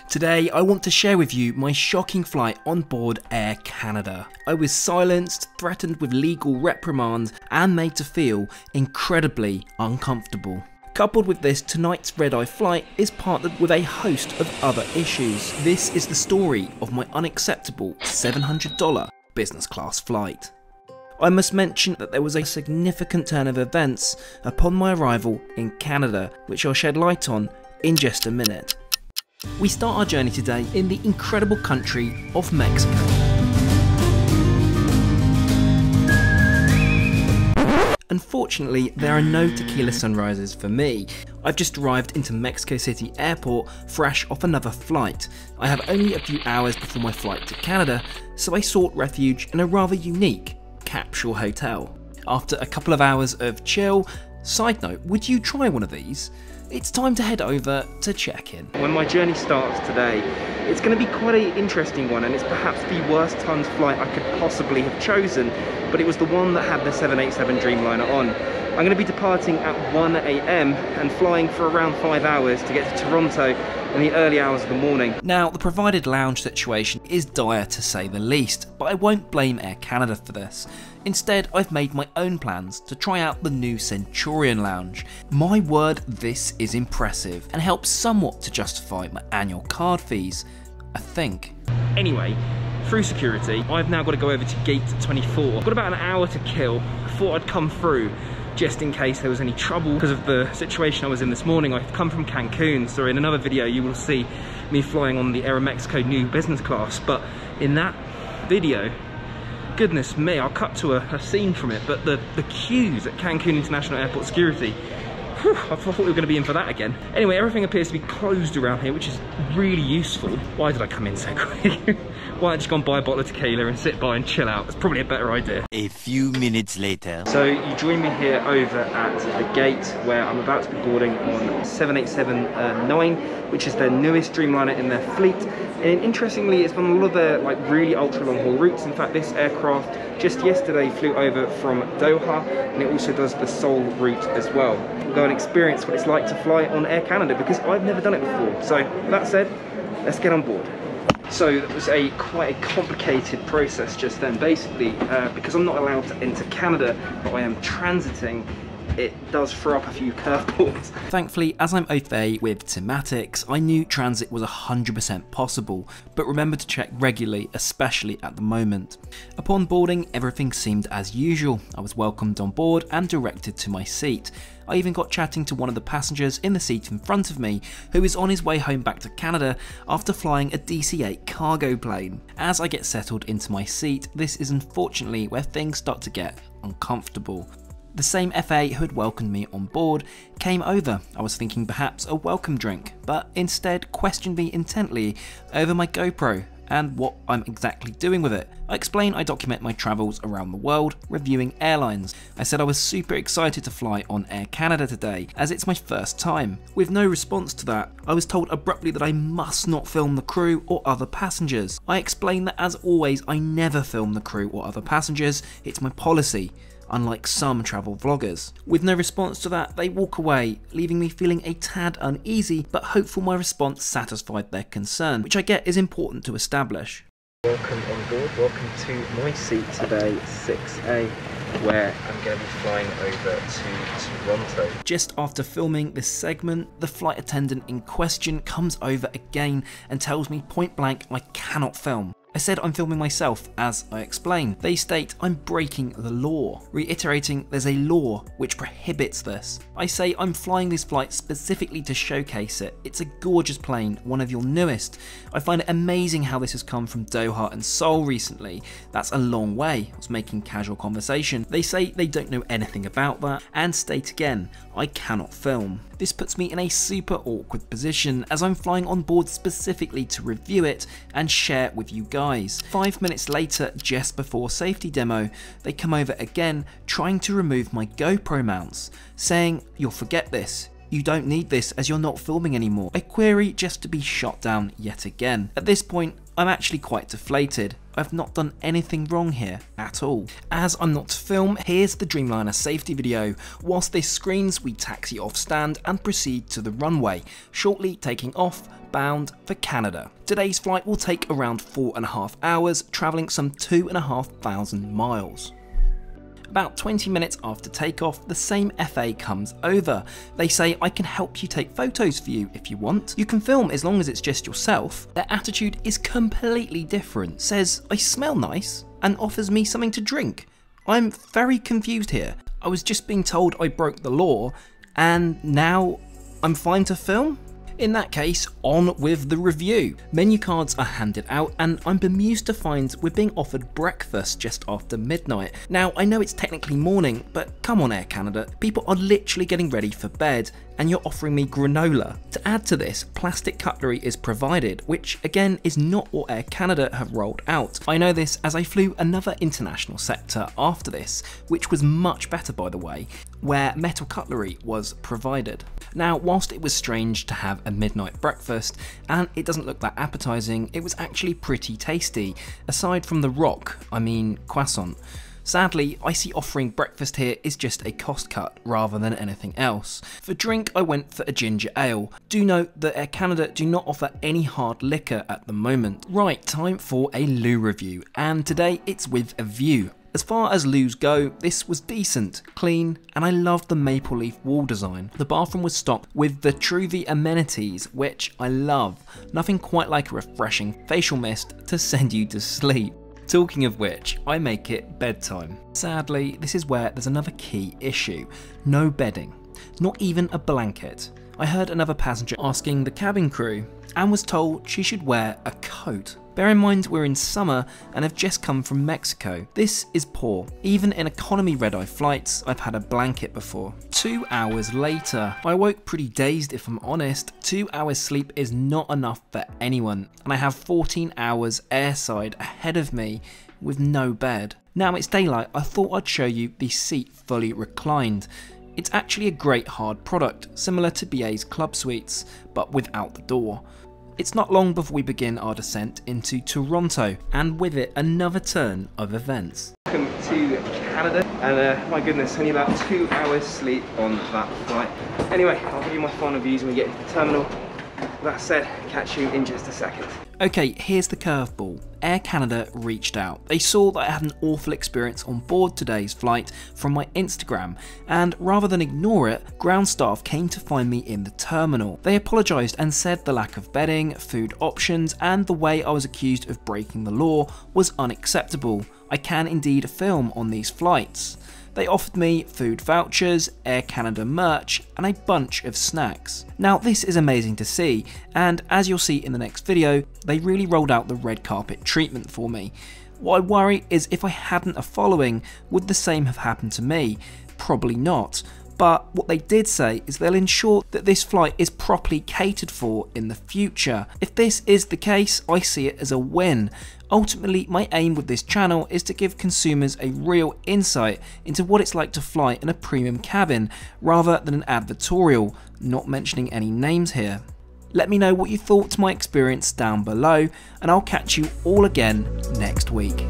Today I want to share with you my shocking flight on board Air Canada. I was silenced, threatened with legal reprimands and made to feel incredibly uncomfortable. Coupled with this, tonight's red-eye flight is partnered with a host of other issues. This is the story of my unacceptable $700 business class flight. I must mention that there was a significant turn of events upon my arrival in Canada, which I'll shed light on in just a minute. We start our journey today in the incredible country of Mexico. Unfortunately, there are no tequila sunrises for me. I've just arrived into Mexico City Airport fresh off another flight. I have only a few hours before my flight to Canada, so I sought refuge in a rather unique capsule hotel. After a couple of hours of chill, side note, would you try one of these? It's time to head over to check-in. When my journey starts today, it's going to be quite an interesting one, and it's perhaps the worst timed flight I could possibly have chosen, but it was the one that had the 787 Dreamliner on. I'm going to be departing at 1 AM and flying for around 5 hours to get to Toronto in the early hours of the morning. Now, the provided lounge situation is dire to say the least, but I won't blame Air Canada for this. Instead, I've made my own plans to try out the new Centurion lounge. My word, this is impressive and helps somewhat to justify my annual card fees, I think. Anyway, through security, I've now got to go over to gate 24. I've got about an hour to kill. I thought I'd come through just in case there was any trouble because of the situation I was in this morning. I've come from Cancun, so in another video you will see me flying on the Aeromexico new business class, but in that video, goodness me, I'll cut to a scene from it, but the queues at Cancun International Airport security, whew, I thought we were going to be in for that again. Anyway, everything appears to be closed around here, which is really useful. Why did I come in so quick? Why not just go and buy a bottle of tequila and sit by and chill out? It's probably a better idea. A few minutes later. So you join me here over at the gate where I'm about to be boarding on 787-9, which is their newest Dreamliner in their fleet. And interestingly, it's on a lot of their really ultra long haul routes. In fact, this aircraft just yesterday flew over from Doha, and it also does the Seoul route as well. We'll go and experience what it's like to fly on Air Canada because I've never done it before. So that said, let's get on board. So it was quite a complicated process just then. Basically, because I'm not allowed to enter Canada, but I am transiting, it does throw up a few curveballs. Thankfully, as I'm au fait with thematics, I knew transit was 100% possible, but remember to check regularly, especially at the moment. Upon boarding, everything seemed as usual. I was welcomed on board and directed to my seat. I even got chatting to one of the passengers in the seat in front of me, who is on his way home back to Canada after flying a DC-8 cargo plane. As I get settled into my seat, this is unfortunately where things start to get uncomfortable. The same FA who had welcomed me on board came over. I was thinking perhaps a welcome drink, but instead questioned me intently over my GoPro and what I'm exactly doing with it. I explained I document my travels around the world, reviewing airlines. I said I was super excited to fly on Air Canada today, as it's my first time. With no response to that, I was told abruptly that I must not film the crew or other passengers. I explained that as always, I never film the crew or other passengers, it's my policy, unlike some travel vloggers. With no response to that, they walk away, leaving me feeling a tad uneasy, but hopeful my response satisfied their concern, which I get is important to establish. Welcome on board, welcome to my seat today, 6A, where I'm going to be flying over to Toronto. Just after filming this segment, the flight attendant in question comes over again and tells me point blank I cannot film. I said I'm filming myself, as I explained. They state I'm breaking the law, reiterating there's a law which prohibits this. I say I'm flying this flight specifically to showcase it. It's a gorgeous plane, one of your newest. I find it amazing how this has come from Doha and Seoul recently. That's a long way. I was making casual conversation. They say they don't know anything about that, and state again, I cannot film. This puts me in a super awkward position as I'm flying on board specifically to review it and share with you guys. 5 minutes later, just before safety demo, they come over again trying to remove my GoPro mounts, saying, "You'll forget this. You don't need this as you're not filming anymore." I query just to be shot down yet again. At this point, I'm actually quite deflated. I've not done anything wrong here at all. As I'm not to film, here's the Dreamliner safety video. Whilst this screens, we taxi off stand and proceed to the runway, shortly taking off, bound for Canada. Today's flight will take around 4.5 hours, travelling some 2,500 miles. About 20 minutes after takeoff, the same FA comes over. They say, I can help you take photos for you if you want. You can film as long as it's just yourself. Their attitude is completely different. Says, I smell nice, and offers me something to drink. I'm very confused here. I was just being told I broke the law, and now I'm fine to film? In that case, on with the review. Menu cards are handed out and I'm bemused to find we're being offered breakfast just after midnight. Now, I know it's technically morning, but come on Air Canada, people are literally getting ready for bed and you're offering me granola. To add to this, plastic cutlery is provided, which again is not what Air Canada have rolled out. I know this as I flew another international sector after this, which was much better by the way, where metal cutlery was provided. Now, whilst it was strange to have a midnight breakfast, and it doesn't look that appetizing, it was actually pretty tasty, aside from the croissant. Sadly, I see offering breakfast here is just a cost cut rather than anything else. For drink, I went for a ginger ale. Do note that Air Canada do not offer any hard liquor at the moment. Right, time for a loo review, and today it's with a view. As far as loos go, this was decent, clean, and I loved the maple leaf wall design. The bathroom was stocked with the Truvy amenities, which I love. Nothing quite like a refreshing facial mist to send you to sleep. Talking of which, I make it bedtime. Sadly, this is where there's another key issue. No bedding, not even a blanket. I heard another passenger asking the cabin crew and was told she should wear a coat. Bear in mind we're in summer and have just come from Mexico. This is poor. Even in economy red-eye flights, I've had a blanket before. 2 hours later, I woke pretty dazed if I'm honest. 2 hours sleep is not enough for anyone, and I have 14 hours airside ahead of me with no bed. Now it's daylight, I thought I'd show you the seat fully reclined. It's actually a great hard product, similar to BA's Club Suites, but without the door. It's not long before we begin our descent into Toronto, and with it another turn of events. Welcome to Canada, and my goodness, only about 2 hours sleep on that flight. Anyway, I'll give you my final views when we get into the terminal. That said, catch you in just a second. Okay, here's the curveball. Air Canada reached out. They saw that I had an awful experience on board today's flight from my Instagram, and rather than ignore it, ground staff came to find me in the terminal. They apologised and said the lack of bedding, food options, and the way I was accused of breaking the law was unacceptable. I can indeed film on these flights. They offered me food vouchers, Air Canada merch, and a bunch of snacks. Now this is amazing to see, and as you'll see in the next video, they really rolled out the red carpet treatment for me. What I worry is if I hadn't a following, would the same have happened to me? Probably not. But what they did say is they'll ensure that this flight is properly catered for in the future. If this is the case, I see it as a win. Ultimately, my aim with this channel is to give consumers a real insight into what it's like to fly in a premium cabin, rather than an advertorial, not mentioning any names here. Let me know what you thought to my experience down below, and I'll catch you all again next week.